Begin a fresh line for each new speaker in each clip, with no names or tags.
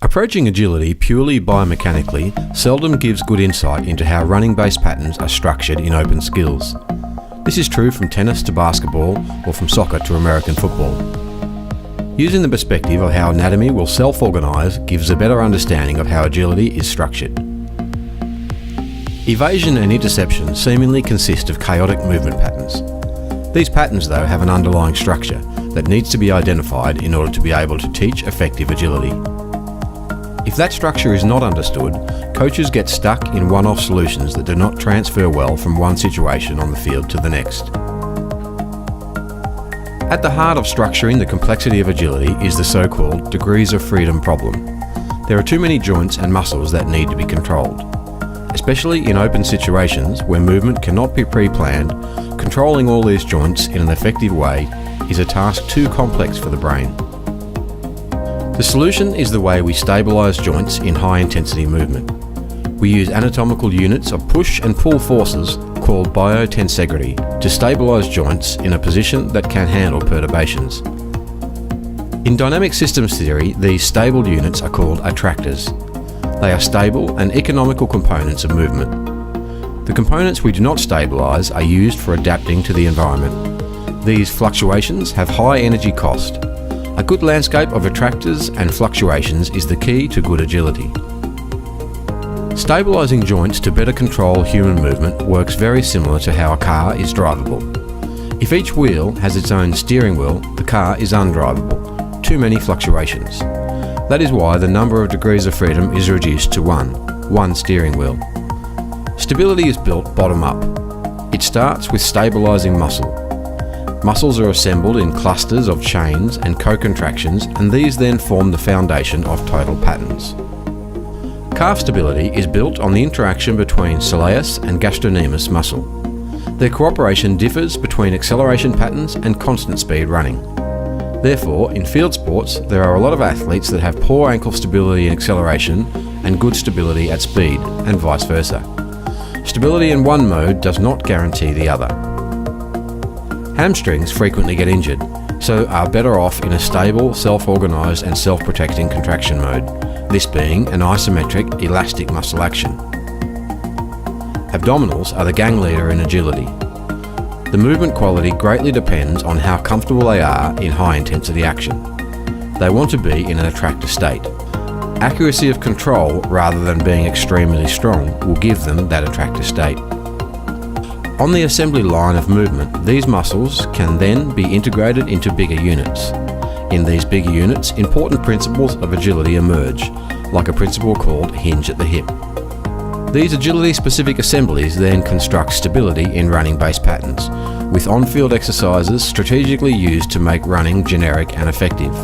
Approaching agility purely biomechanically seldom gives good insight into how running-based patterns are structured in open skills. This is true from tennis to basketball or from soccer to American football. Using the perspective of how anatomy will self-organise gives a better understanding of how agility is structured. Evasion and interception seemingly consist of chaotic movement patterns. These patterns, though, have an underlying structure that needs to be identified in order to be able to teach effective agility. If that structure is not understood, coaches get stuck in one-off solutions that do not transfer well from one situation on the field to the next. At the heart of structuring the complexity of agility is the so-called degrees of freedom problem. There are too many joints and muscles that need to be controlled. Especially in open situations where movement cannot be pre-planned, controlling all these joints in an effective way is a task too complex for the brain. The solution is the way we stabilise joints in high-intensity movement. We use anatomical units of push and pull forces called biotensegrity to stabilise joints in a position that can handle perturbations. In dynamic systems theory, these stable units are called attractors. They are stable and economical components of movement. The components we do not stabilise are used for adapting to the environment. These fluctuations have high energy cost. A good landscape of attractors and fluctuations is the key to good agility. Stabilising joints to better control human movement works very similar to how a car is drivable. If each wheel has its own steering wheel, the car is undrivable. Too many fluctuations. That is why the number of degrees of freedom is reduced to one steering wheel. Stability is built bottom up. It starts with stabilising muscle. Muscles are assembled in clusters of chains and co-contractions, and these then form the foundation of total patterns. Calf stability is built on the interaction between soleus and gastrocnemius muscle. Their cooperation differs between acceleration patterns and constant speed running. Therefore, in field sports, there are a lot of athletes that have poor ankle stability in acceleration and good stability at speed, and vice versa. Stability in one mode does not guarantee the other. Hamstrings frequently get injured, so are better off in a stable, self-organised and self-protecting contraction mode, this being an isometric, elastic muscle action. Abdominals are the gang leader in agility. The movement quality greatly depends on how comfortable they are in high-intensity action. They want to be in an attractor state. Accuracy of control, rather than being extremely strong, will give them that attractor state. On the assembly line of movement, these muscles can then be integrated into bigger units. In these bigger units, important principles of agility emerge, like a principle called hinge at the hip. These agility-specific assemblies then construct stability in running-based patterns, with on-field exercises strategically used to make running generic and effective.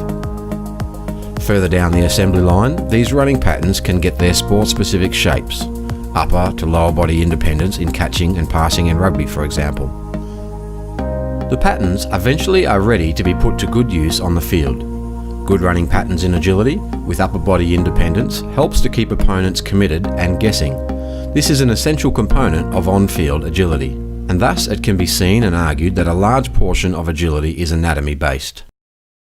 Further down the assembly line, these running patterns can get their sport-specific shapes, upper to lower body independence in catching and passing in rugby, for example. The patterns eventually are ready to be put to good use on the field. Good running patterns in agility, with upper body independence, helps to keep opponents committed and guessing. This is an essential component of on-field agility, and thus it can be seen and argued that a large portion of agility is anatomy-based.